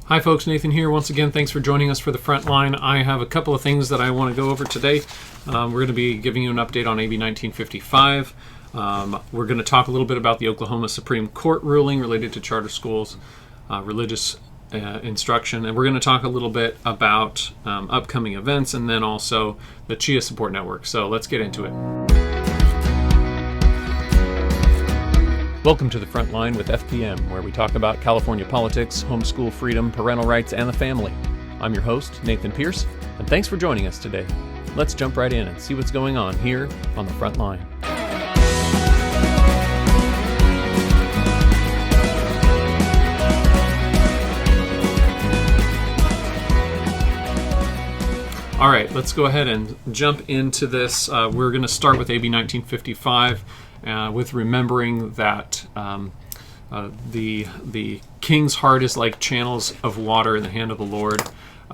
Hi folks, Nathan here. Once again, thanks for joining us for the front line. I have a couple of things that I want to go over today. We're going to be giving you an update on AB 1955. We're going to talk a little bit about the Oklahoma Supreme Court ruling related to charter schools, religious instruction, and we're going to talk a little bit about upcoming events and then also the CHEA Support Network. So let's get into it. Welcome to the Front Line with FPM, where we talk about California politics, homeschool freedom, parental rights, and the family. I'm your host, Nathan Pierce, and thanks for joining us today. Let's jump right in and see what's going on here on the Front Line. All right, let's go ahead and jump into this. We're going to start with AB 1955. With remembering that the king's heart is like channels of water in the hand of the Lord.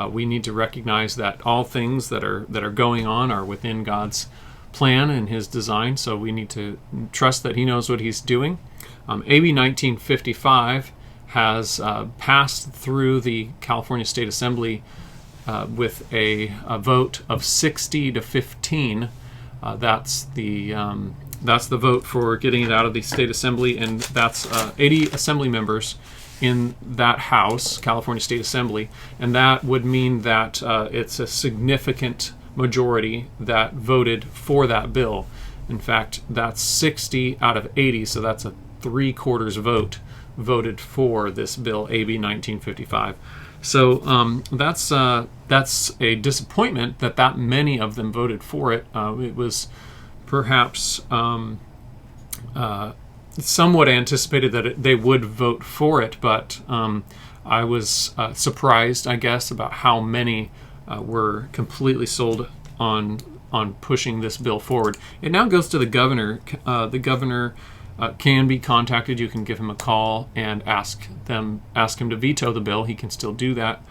We need to recognize that all things that are going on are within God's plan and His design. So we need to trust that He knows what He's doing. AB 1955 has passed through the California State Assembly with a vote of 60 to 15. That's the vote for getting it out of the state assembly, and that's 80 assembly members in that House, California State Assembly, and that would mean that it's a significant majority that voted for that bill. In fact, that's 60 out of 80, so that's a 3/4 vote voted for this bill, AB 1955. So that's a disappointment that many of them voted for it. It was perhaps somewhat anticipated that they would vote for it, but I was surprised, I guess, about how many were completely sold on pushing this bill forward. It now goes to the governor. The governor can be contacted. You can give him a call and ask him to veto the bill. He can still do that.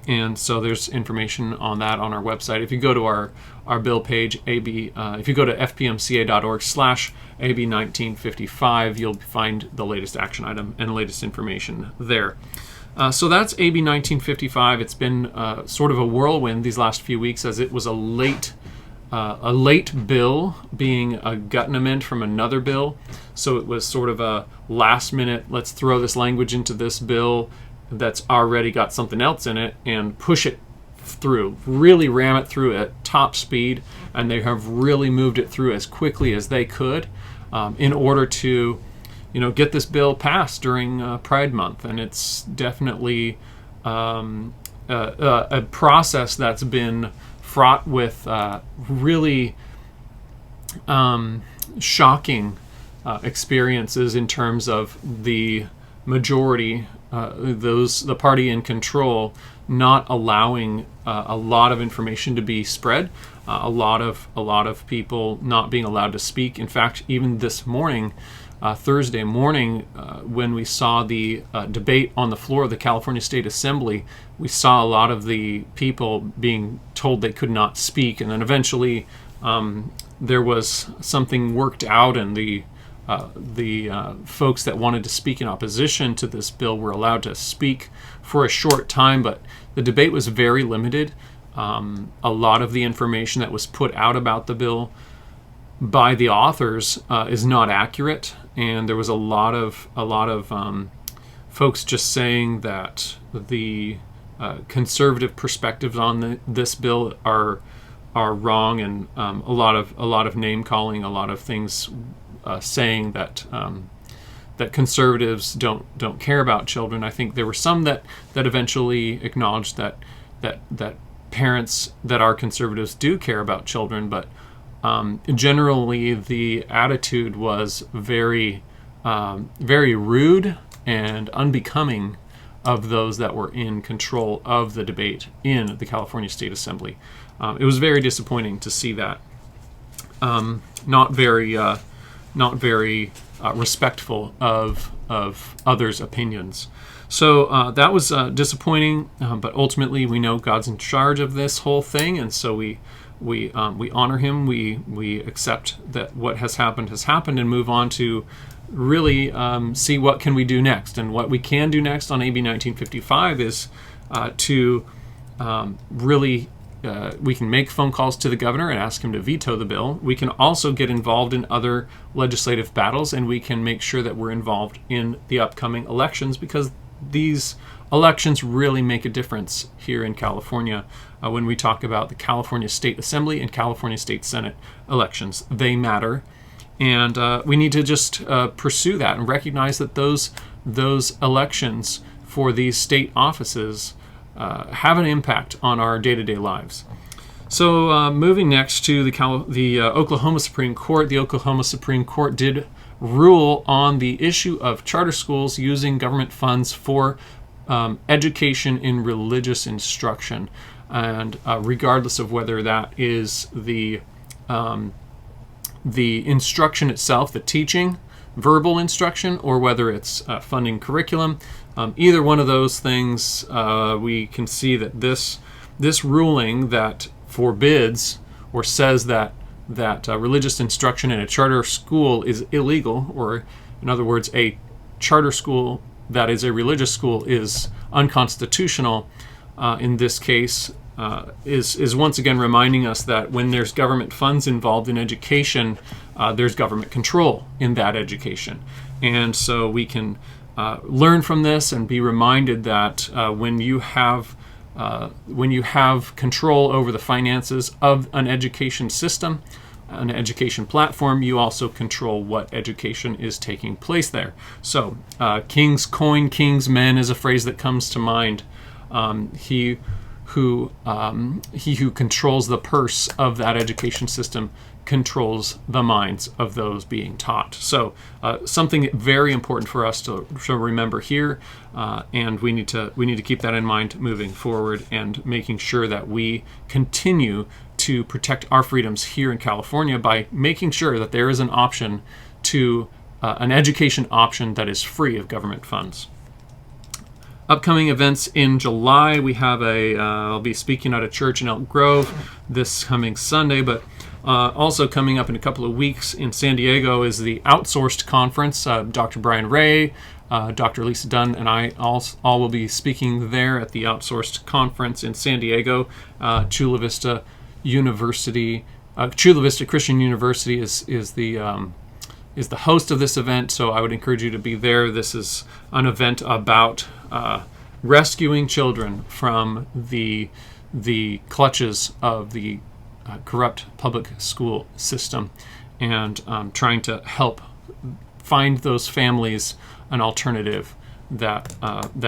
And so there's information on that on our website. If you go to our bill page, if you go to fpmca.org/AB 1955, you'll find the latest action item and latest information there. So that's AB 1955. It's been sort of a whirlwind these last few weeks, as it was a late bill, being a guttement from another bill. So it was sort of a last minute, let's throw this language into this bill that's already got something else in it and push it through, really ram it through at top speed, and they have really moved it through as quickly as they could in order to, get this bill passed during Pride Month. And it's definitely a process that's been fraught with really shocking experiences in terms of the majority, the party in control, not allowing a lot of information to be spread, a lot of people not being allowed to speak. In fact, even this morning, Thursday morning, when we saw the debate on the floor of the California State Assembly, we saw a lot of the people being told they could not speak, and then eventually there was something worked out, and the folks that wanted to speak in opposition to this bill were allowed to speak for a short time, but the debate was very limited. A lot of the information that was put out about the bill by the authors is not accurate, and there was a lot of folks just saying that the conservative perspectives on this bill are wrong, and a lot of name calling, a lot of things. Saying that conservatives don't care about children. I think there were some that eventually acknowledged that parents that are conservatives do care about children, but generally the attitude was very rude and unbecoming of those that were in control of the debate in the California State Assembly. It was very disappointing to see that. Not very respectful of others' opinions. So that was disappointing, but ultimately we know God's in charge of this whole thing, and so we honor Him. We accept that what has happened and move on to really see what can we do next. And what we can do next on AB 1955 is to really we can make phone calls to the governor and ask him to veto the bill. We can also get involved in other legislative battles, and we can make sure that we're involved in the upcoming elections, because these elections really make a difference here in California. When we talk about the California State Assembly and California State Senate elections, they matter. And we need to just pursue that and recognize that those elections for these state offices have an impact on our day-to-day lives. So moving next to the Oklahoma Supreme Court, the Oklahoma Supreme Court did rule on the issue of charter schools using government funds for education in religious instruction, and regardless of whether that is the instruction itself, the teaching, verbal instruction, or whether it's funding curriculum. Either one of those things, we can see that this ruling that forbids or says that religious instruction in a charter school is illegal, or in other words, a charter school that is a religious school is unconstitutional, in this case, is once again reminding us that when there's government funds involved in education, there's government control in that education. And so we can learn from this and be reminded that when you have control over the finances of an education system, an education platform, you also control what education is taking place there. So king's coin, king's men is a phrase that comes to mind. He who controls the purse of that education system controls the minds of those being taught. So something very important for us to remember here, and we need to keep that in mind moving forward, and making sure that we continue to protect our freedoms here in California by making sure that there is an option to an education option that is free of government funds. Upcoming events in July, we have I'll be speaking at a church in Elk Grove this coming Sunday, but also coming up in a couple of weeks in San Diego is the Outsourced Conference. Dr. Brian Ray, Dr. Lisa Dunn, and I all will be speaking there at the Outsourced Conference in San Diego. Chula Vista Christian University is the host of this event, so I would encourage you to be there. This is an event about rescuing children from the clutches of the corrupt public school system, and trying to help find those families an alternative that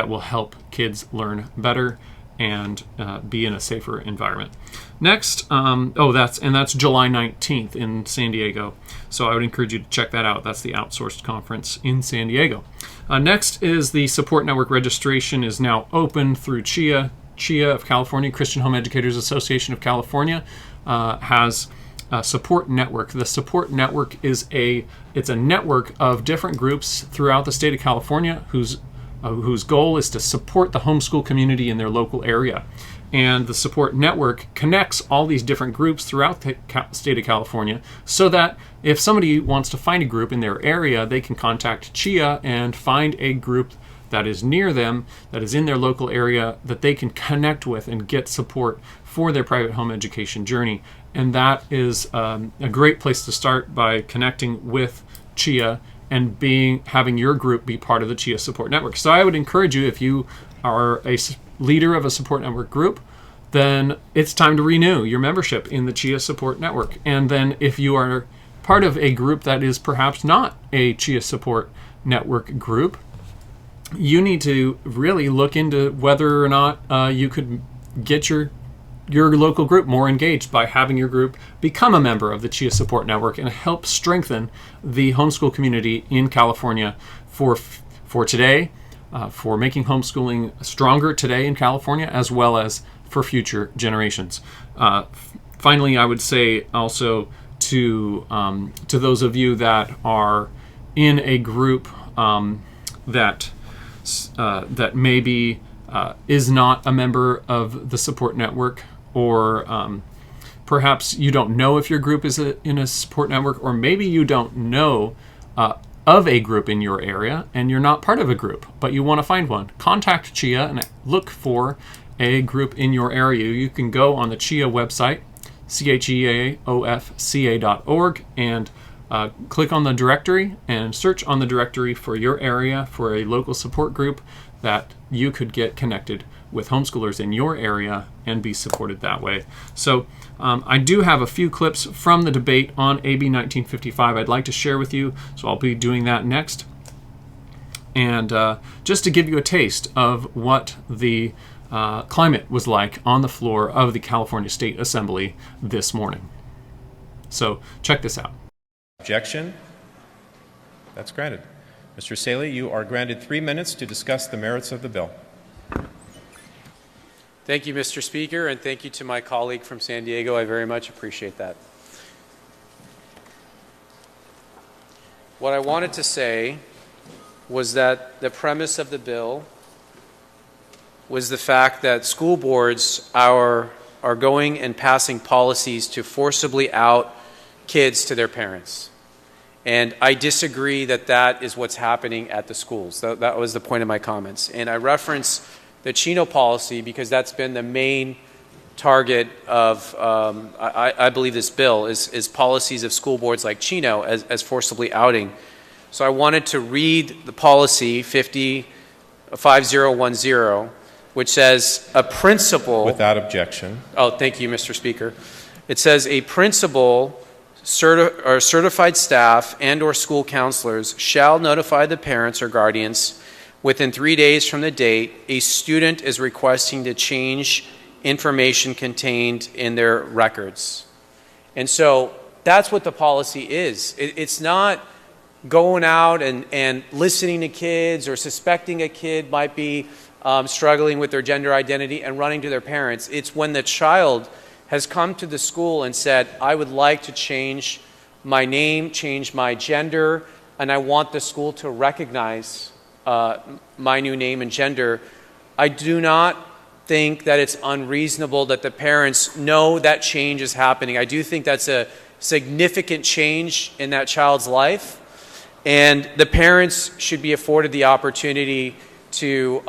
will help kids learn better and be in a safer environment. Next, that's July 19th in San Diego. So I would encourage you to check that out. That's the Outsourced Conference in San Diego. Next is the Support Network registration is now open through CHEA. CHEA of California, Christian Home Educators Association of California, has a Support Network. The Support Network it's a network of different groups throughout the state of California whose goal is to support the homeschool community in their local area. And the Support Network connects all these different groups throughout the state of California, so that if somebody wants to find a group in their area, they can contact CHEA and find a group that is near them, that is in their local area, that they can connect with and get support for their private home education journey. And that is a great place to start, by connecting with CHEA and having your group be part of the CHEA Support Network. So I would encourage you, if you are a leader of a Support Network group, then it's time to renew your membership in the CHEA Support Network. And then if you are part of a group that is perhaps not a CHEA Support Network group, you need to really look into whether or not you could get your local group more engaged by having your group become a member of the CHEA Support Network and help strengthen the homeschool community in California for today, for making homeschooling stronger today in California, as well as for future generations. Finally, I would say also to those of you that are in a group that maybe is not a member of the Support Network, or perhaps you don't know if your group is in a support network, or maybe you don't know of a group in your area and you're not part of a group, but you want to find one, contact CHEA and look for a group in your area. You can go on the CHEA website, cheaofca.org, and click on the directory and search on the directory for your area for a local support group that you could get connected with homeschoolers in your area and be supported that way. So I do have a few clips from the debate on AB 1955 I'd like to share with you, so I'll be doing that next. And just to give you a taste of what the climate was like on the floor of the California State Assembly this morning. So check this out. Objection? That's granted. Mr. Saley, you are granted 3 minutes to discuss the merits of the bill. Thank you, Mr. Speaker, and thank you to my colleague from San Diego. I very much appreciate that. What I wanted to say was that the premise of the bill was the fact that school boards are going and passing policies to forcibly out kids to their parents. And I disagree that that is what's happening at the schools. That was the point of my comments. And I reference the Chino policy because that's been the main target of, I believe this bill, is policies of school boards like Chino as forcibly outing. So I wanted to read the policy 5010, which says a principal... Without objection. Oh, thank you, Mr. Speaker. It says a principal or certified staff and or school counselors shall notify the parents or guardians within 3 days from the date a student is requesting to change information contained in their records. And so that's what the policy is. It's not going out and listening to kids or suspecting a kid might be struggling with their gender identity and running to their parents. It's when the child has come to the school and said, I would like to change my name, change my gender, and I want the school to recognize my new name and gender. I do not think that it's unreasonable that the parents know that change is happening. I do think that's a significant change in that child's life, and the parents should be afforded the opportunity to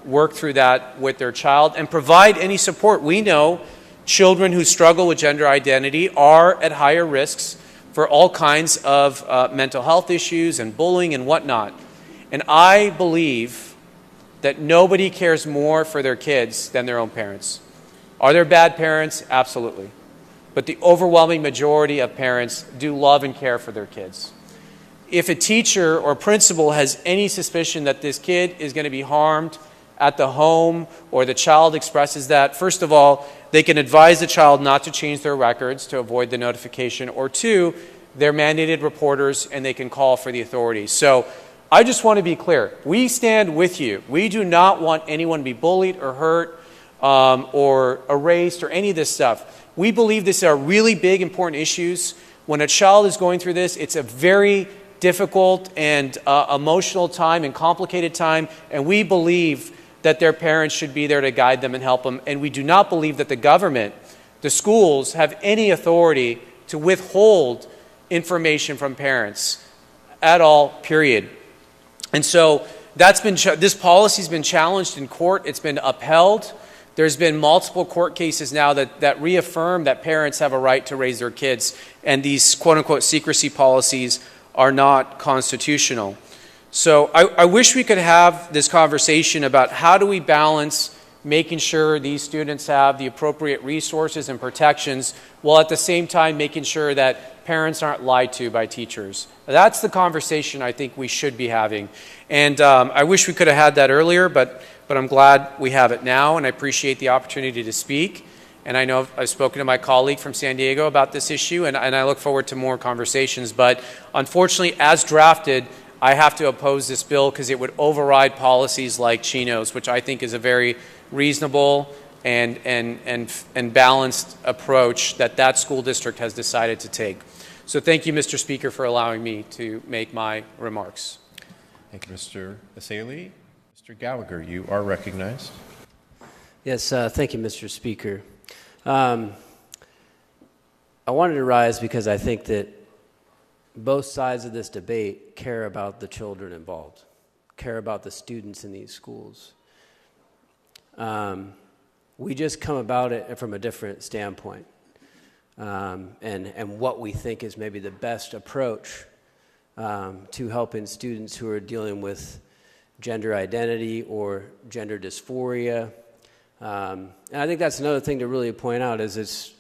work through that with their child and provide any support. We know children who struggle with gender identity are at higher risks for all kinds of mental health issues and bullying and whatnot. And I believe that nobody cares more for their kids than their own parents. Are there bad parents? Absolutely. But the overwhelming majority of parents do love and care for their kids. If a teacher or principal has any suspicion that this kid is going to be harmed at the home, or the child expresses that, first of all, they can advise the child not to change their records to avoid the notification, or two, they're mandated reporters and they can call for the authorities. So I just want to be clear. We stand with you. We do not want anyone to be bullied or hurt or erased or any of this stuff. We believe these are really big, important issues. When a child is going through this, it's a very difficult and emotional time and complicated time, and we believe that their parents should be there to guide them and help them. And we do not believe that the government, the schools, have any authority to withhold information from parents at all, period. And so this policy's been challenged in court. It's been upheld. There's been multiple court cases now that reaffirm that parents have a right to raise their kids, and these quote-unquote secrecy policies are not constitutional. So I wish we could have this conversation about how do we balance making sure these students have the appropriate resources and protections while at the same time making sure that parents aren't lied to by teachers. That's the conversation I think we should be having. And I wish we could have had that earlier, but I'm glad we have it now, and I appreciate the opportunity to speak. And I know I've spoken to my colleague from San Diego about this issue, and I look forward to more conversations. But unfortunately, as drafted, I have to oppose this bill because it would override policies like Chino's, which I think is a very reasonable and balanced approach that school district has decided to take. So thank you, Mr. Speaker, for allowing me to make my remarks. Thank you, Mr. Asaley. Mr. Gallagher, you are recognized. Yes, thank you, Mr. Speaker. I wanted to rise because I think that both sides of this debate care about the children involved, care about the students in these schools. We just come about it from a different standpoint, and what we think is maybe the best approach to helping students who are dealing with gender identity or gender dysphoria. And I think that's another thing to really point out is it's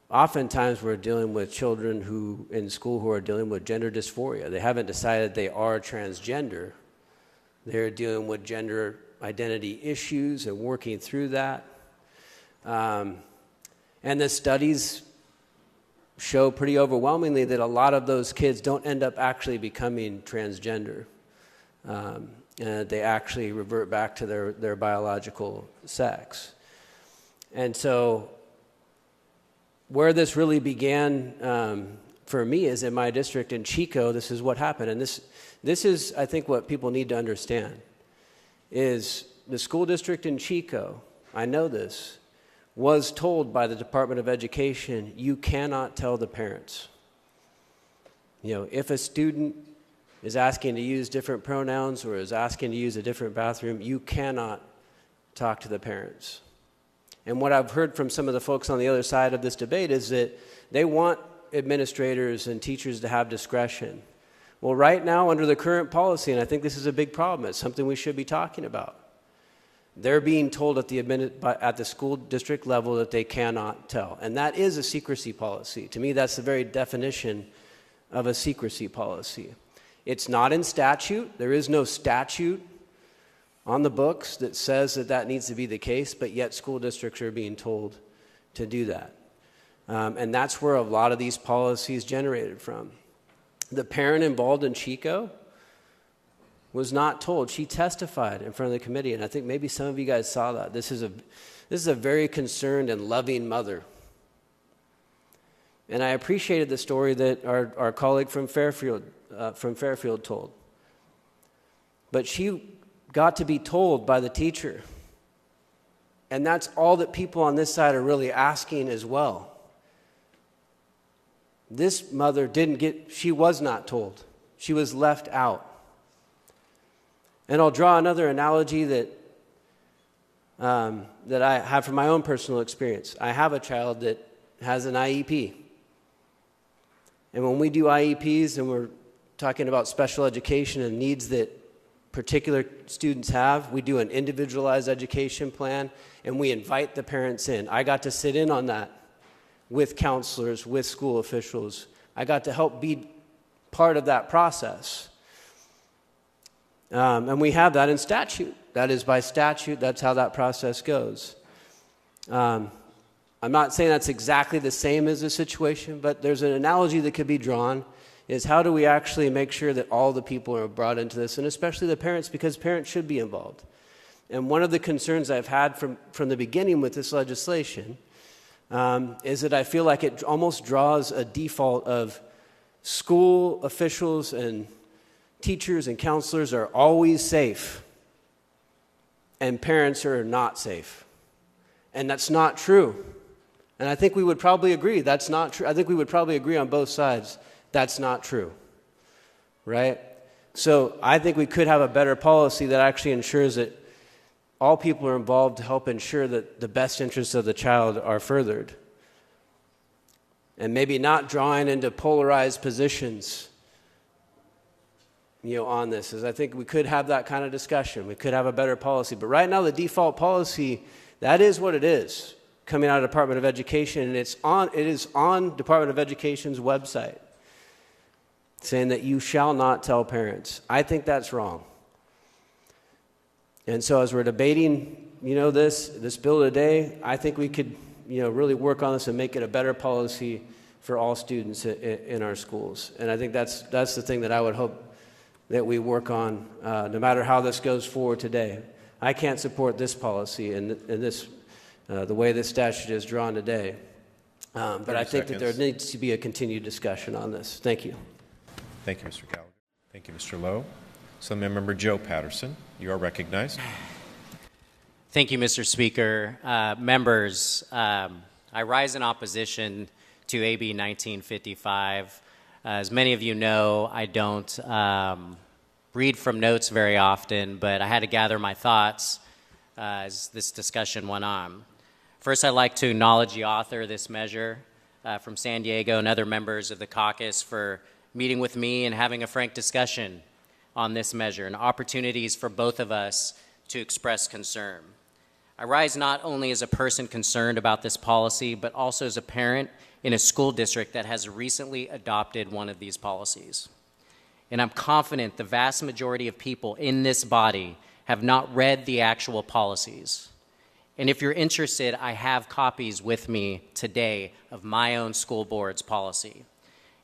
oftentimes we're dealing with children who in school who are dealing with gender dysphoria. They haven't decided they are transgender. They're dealing with gender identity issues and working through that. And the studies show pretty overwhelmingly that a lot of those kids don't end up actually becoming transgender. And they actually revert back to their biological sex. And so where this really began for me is in my district in Chico. This is what happened. And this is, I think, what people need to understand is the school district in Chico, I know this, was told by the Department of Education, you cannot tell the parents. You know, if a student is asking to use different pronouns or is asking to use a different bathroom, you cannot talk to the parents. And what I've heard from some of the folks on the other side of this debate is that they want administrators and teachers to have discretion. Well, right now, under the current policy, and I think this is a big problem, it's something we should be talking about, they're being told at the school district level that they cannot tell. And that is a secrecy policy. To me, that's the very definition of a secrecy policy. It's not in statute. There is no statute on the books that says that that needs to be the case, but yet school districts are being told to do that. And that's where a lot of these policies generated from. The parent involved in Chico was not told. She testified in front of the committee, and I think maybe some of you guys saw that. This is a very concerned and loving mother. And I appreciated the story that our colleague from Fairfield told. But she got to be told by the teacher. And that's all that people on this side are really asking as well. This mother she was not told. She was left out. And I'll draw another analogy that I have from my own personal experience. I have a child that has an IEP. And when we do IEPs and we're talking about special education and needs that particular students have, we do an individualized education plan and we invite the parents in. I got to sit in on that with counselors, with school officials. I got to help be part of that process. And we have that in statute. That is by statute, that's how that process goes. I'm not saying that's exactly the same as this situation, but there's an analogy that could be drawn, is how do we actually make sure that all the people are brought into this, and especially the parents, because parents should be involved. And one of the concerns I've had from the beginning with this legislation is that I feel like it almost draws a default of school officials and teachers and counselors are always safe, and parents are not safe. And that's not true. And I think we would probably agree that's not true. I think we would probably agree on both sides that's not true, right? So I think we could have a better policy that actually ensures that all people are involved to help ensure that the best interests of the child are furthered. And maybe not drawing into polarized positions, on this, is I think we could have that kind of discussion. We could have a better policy. But right now, the default policy, that is what it is, coming out of Department of Education, and it is on Department of Education's website, saying that you shall not tell parents. I think that's wrong. And so as we're debating, this bill today, I think we could, really work on this and make it a better policy for all students in our schools. And I think that's the thing that I would hope that we work on, no matter how this goes forward today. I can't support this policy and this, the way this statute is drawn today. But I think that there needs to be a continued discussion on this. Thank you. Thank you, Mr. Gallagher. Thank you, Mr. Lowe. Member Joe Patterson, you are recognized. Thank you, Mr. Speaker. Members, I rise in opposition to AB 1955. As many of you know, I don't read from notes very often, but I had to gather my thoughts as this discussion went on. First, I'd like to acknowledge the author of this measure from San Diego and other members of the caucus for meeting with me and having a frank discussion on this measure and opportunities for both of us to express concern. I rise not only as a person concerned about this policy, but also as a parent in a school district that has recently adopted one of these policies. And I'm confident the vast majority of people in this body have not read the actual policies. And if you're interested, I have copies with me today of my own school board's policy.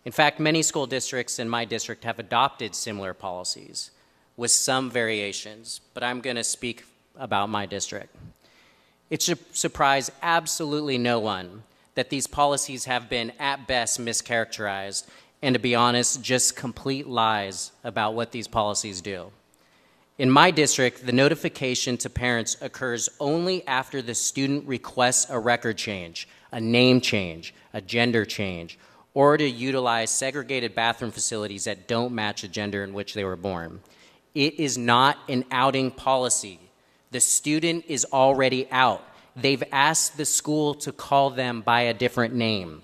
In fact, many school districts in my district have adopted similar policies with some variations, but I'm going to speak about my district. It should surprise absolutely no one that these policies have been, at best, mischaracterized, and to be honest, just complete lies about what these policies do. In my district, the notification to parents occurs only after the student requests a record change, a name change, a gender change, or to utilize segregated bathroom facilities that don't match the gender in which they were born. It is not an outing policy. The student is already out. They've asked the school to call them by a different name.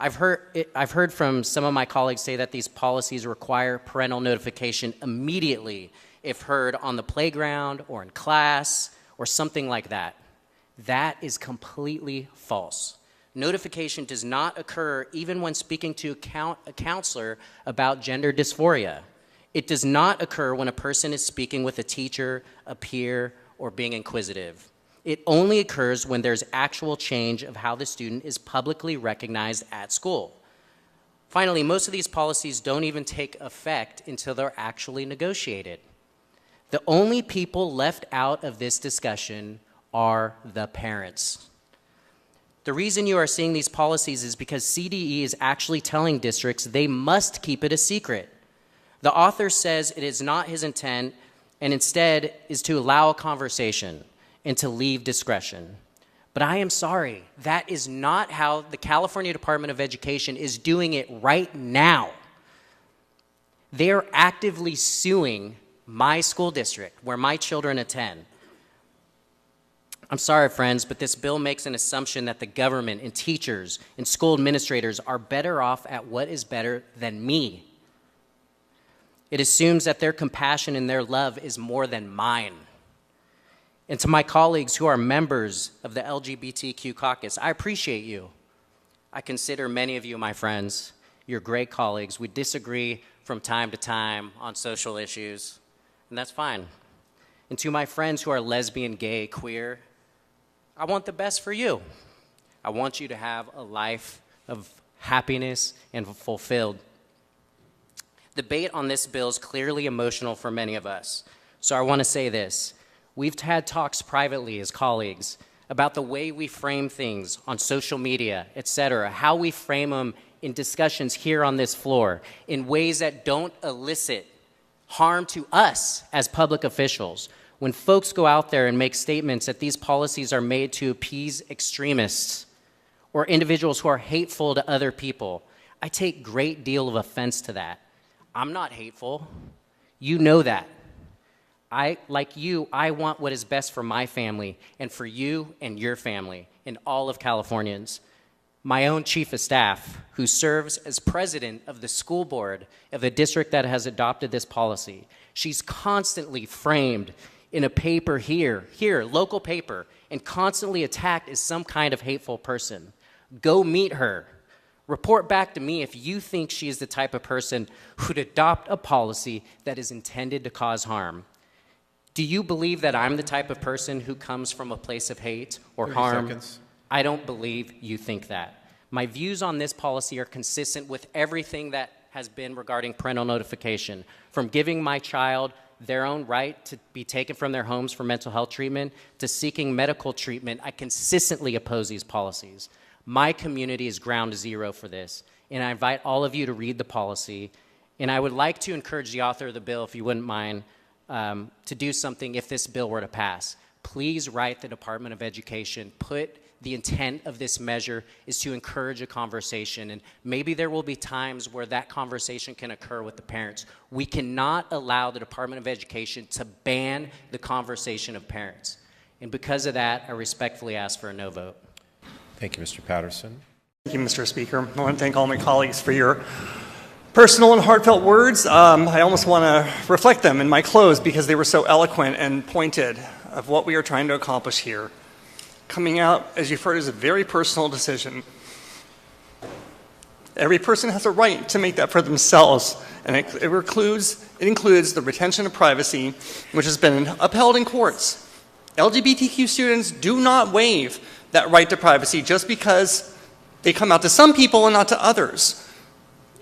I've heard from some of my colleagues say that these policies require parental notification immediately if heard on the playground or in class or something like that. That is completely false. Notification does not occur even when speaking to a counselor about gender dysphoria. It does not occur when a person is speaking with a teacher, a peer, or being inquisitive. It only occurs when there's actual change of how the student is publicly recognized at school. Finally, most of these policies don't even take effect until they're actually negotiated. The only people left out of this discussion are the parents. The reason you are seeing these policies is because CDE is actually telling districts they must keep it a secret. The author says it is not his intent and instead is to allow a conversation and to leave discretion. But I am sorry, that is not how the California Department of Education is doing it right now. They are actively suing my school district where my children attend. I'm sorry, friends, but this bill makes an assumption that the government and teachers and school administrators are better off at what is better than me. It assumes that their compassion and their love is more than mine. And to my colleagues who are members of the LGBTQ caucus, I appreciate you. I consider many of you my friends. You're great colleagues. We disagree from time to time on social issues, and that's fine. And to my friends who are lesbian, gay, queer, I want the best for you. I want you to have a life of happiness and fulfilled. The debate on this bill is clearly emotional for many of us. So I want to say this. We've had talks privately as colleagues about the way we frame things on social media, etc., how we frame them in discussions here on this floor in ways that don't elicit harm to us as public officials. When folks go out there and make statements that these policies are made to appease extremists or individuals who are hateful to other people, I take great deal of offense to that. I'm not hateful. You know that. Like you, I want what is best for my family and for you and your family and all of Californians. My own chief of staff, who serves as president of the school board of the district that has adopted this policy, she's constantly framed in a paper here, local paper, and constantly attacked as some kind of hateful person. Go meet her. Report back to me if you think she is the type of person who'd adopt a policy that is intended to cause harm. Do you believe that I'm the type of person who comes from a place of hate or 30 harm? seconds. I don't believe you think that. My views on this policy are consistent with everything that has been regarding parental notification, from giving my child their own right to be taken from their homes for mental health treatment to seeking medical treatment. I consistently oppose these policies. My community is ground zero for this, and I invite all of you to read the policy. And I would like to encourage the author of the bill, if you wouldn't mind, to do something if this bill were to pass. Please write the Department of Education, put the intent of this measure is to encourage a conversation, and maybe there will be times where that conversation can occur with the parents. We cannot allow the Department of Education to ban the conversation of parents. And because of that, I respectfully ask for a no vote. Thank you, Mr. Patterson. Thank you, Mr. Speaker. I want to thank all my colleagues for your personal and heartfelt words. I almost want to reflect them in my close because they were so eloquent and pointed of what we are trying to accomplish here. Coming out, as you've heard, is a very personal decision. Every person has a right to make that for themselves, and it includes the retention of privacy, which has been upheld in courts. LGBTQ students do not waive that right to privacy just because they come out to some people and not to others.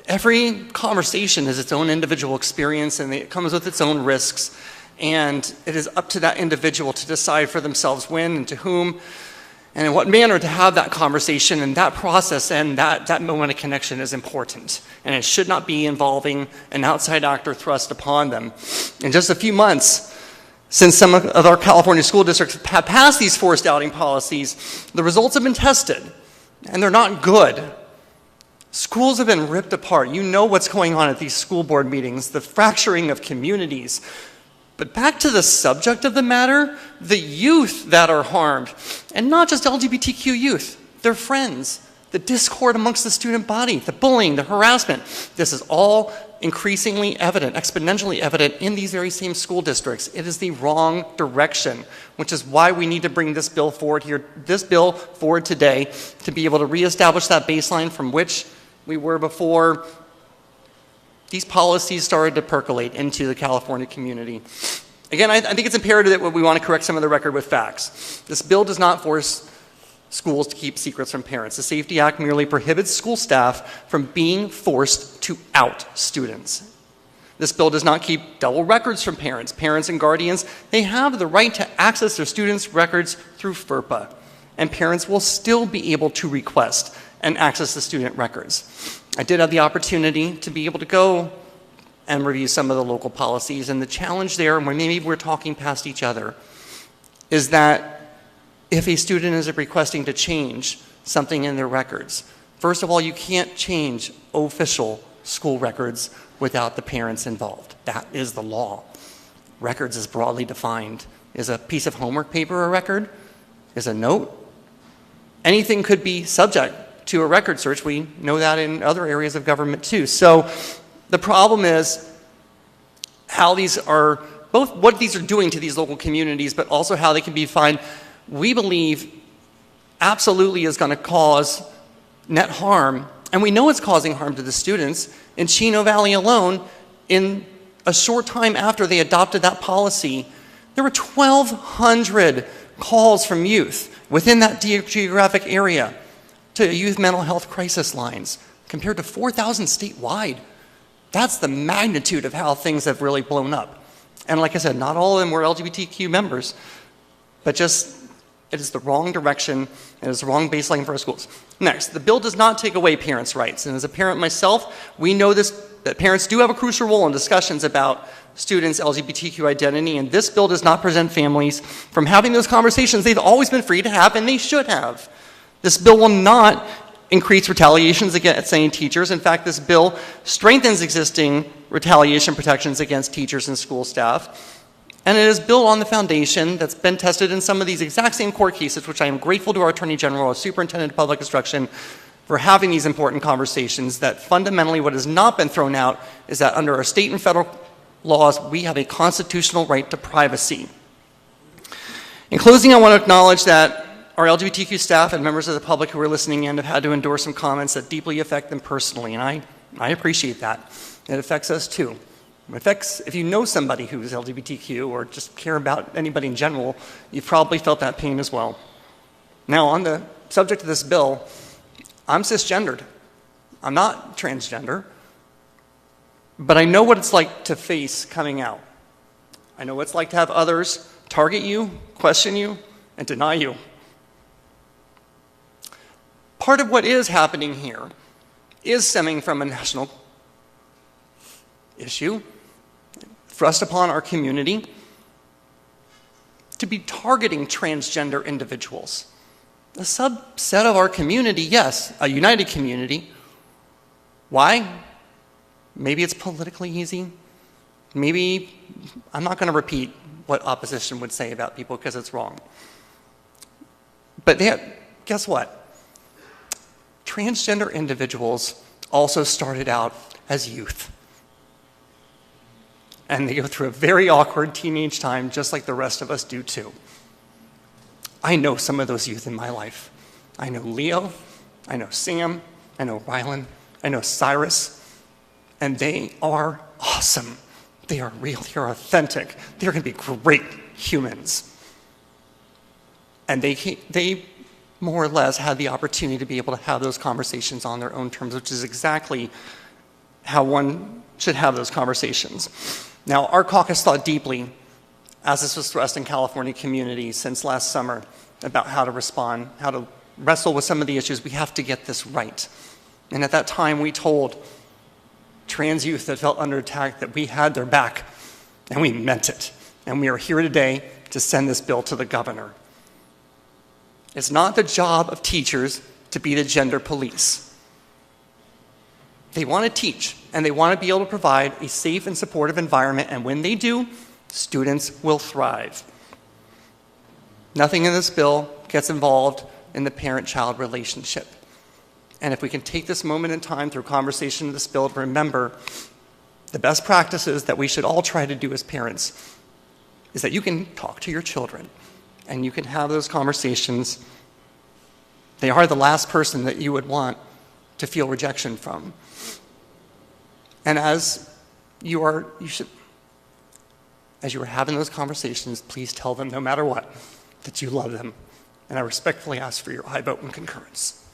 Every conversation is its own individual experience, and it comes with its own risks. And it is up to that individual to decide for themselves when and to whom and in what manner to have that conversation, and that process and that moment of connection is important. And it should not be involving an outside actor thrust upon them. In just a few months, since some of our California school districts have passed these forced outing policies, the results have been tested, and they're not good. Schools have been ripped apart. You know what's going on at these school board meetings, the fracturing of communities. But back to the subject of the matter, the youth that are harmed, and not just LGBTQ youth, their friends, the discord amongst the student body, the bullying, the harassment. This is all increasingly evident, exponentially evident in these very same school districts. It is the wrong direction, which is why we need to bring this bill forward today to be able to reestablish that baseline from which we were before these policies started to percolate into the California community. Again, I think it's imperative that we want to correct some of the record with facts. This bill does not force schools to keep secrets from parents. The Safety Act merely prohibits school staff from being forced to out students. This bill does not keep double records from parents. Parents and guardians, they have the right to access their students' records through FERPA, and parents will still be able to request and access the student records. I did have the opportunity to be able to go and review some of the local policies, and the challenge there, and maybe we're talking past each other, is that if a student is requesting to change something in their records, first of all, you can't change official school records without the parents involved. That is the law. Records is broadly defined. Is a piece of homework paper a record? Is a note? Anything could be subject to a record search. We know that in other areas of government too. So the problem is how these are, both what these are doing to these local communities, but also how they can be defined, we believe absolutely is going to cause net harm. And we know it's causing harm to the students. In Chino Valley alone, in a short time after they adopted that policy, there were 1,200 calls from youth within that geographic area to youth mental health crisis lines, compared to 4,000 statewide. That's the magnitude of how things have really blown up. And like I said, not all of them were LGBTQ members, but just it is the wrong direction, and it's the wrong baseline for our schools. Next, the bill does not take away parents' rights. And as a parent myself, we know this, that parents do have a crucial role in discussions about students' LGBTQ identity, and this bill does not prevent families from having those conversations they've always been free to have, and they should have. This bill will not increase retaliations against any teachers. In fact, this bill strengthens existing retaliation protections against teachers and school staff. And it is built on the foundation that's been tested in some of these exact same court cases, which I am grateful to our Attorney General, our Superintendent of Public Instruction, for having these important conversations, that fundamentally what has not been thrown out is that under our state and federal laws, we have a constitutional right to privacy. In closing, I want to acknowledge that our LGBTQ staff and members of the public who are listening in have had to endure some comments that deeply affect them personally, and I appreciate that. It affects us too. It affects, if you know somebody who is LGBTQ or just care about anybody in general, you've probably felt that pain as well. Now, on the subject of this bill, I'm cisgendered. I'm not transgender, but I know what it's like to face coming out. I know what it's like to have others target you, question you, and deny you. Part of what is happening here is stemming from a national issue thrust upon our community to be targeting transgender individuals. a subset of our community, yes, a united community. Why? Maybe it's politically easy. Maybe, I'm not going to repeat what opposition would say about people because it's wrong. But guess what? Transgender individuals also started out as youth. And they go through a very awkward teenage time, just like the rest of us do too. I know some of those youth in my life. I know Leo, I know Sam, I know Rylan, I know Cyrus, and they are awesome. They are real, they are authentic, they're going to be great humans. And they more or less had the opportunity to be able to have those conversations on their own terms, which is exactly how one should have those conversations. Now, our caucus thought deeply, as this was thrust in California community since last summer, about how to respond, how to wrestle with some of the issues. We have to get this right. And at that time, we told trans youth that felt under attack that we had their back, and we meant it. And we are here today to send this bill to the governor. It's not the job of teachers to be the gender police. They want to teach, and they want to be able to provide a safe and supportive environment, and when they do, students will thrive. Nothing in this bill gets involved in the parent-child relationship. And if we can take this moment in time through conversation of this bill to remember the best practices that we should all try to do as parents is that you can talk to your children and you can have those conversations. They are the last person that you would want to feel rejection from. And as you are having those conversations, please tell them, no matter what, that you love them. And I respectfully ask for your aye vote and concurrence.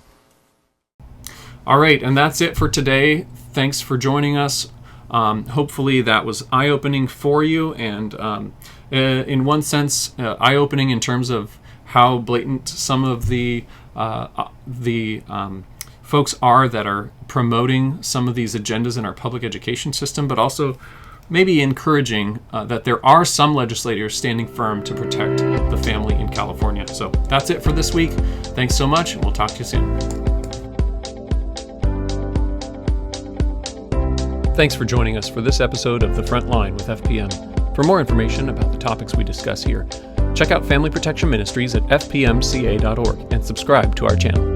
All right, and that's it for today. Thanks for joining us. Hopefully that was eye-opening for you, and in one sense, eye-opening in terms of how blatant some of the folks are that are promoting some of these agendas in our public education system, but also maybe encouraging that there are some legislators standing firm to protect the family in California. So that's it for this week. Thanks so much, and we'll talk to you soon. Thanks for joining us for this episode of The Front Line with FPM. For more information about the topics we discuss here, check out Family Protection Ministries at fpmca.org and subscribe to our channel.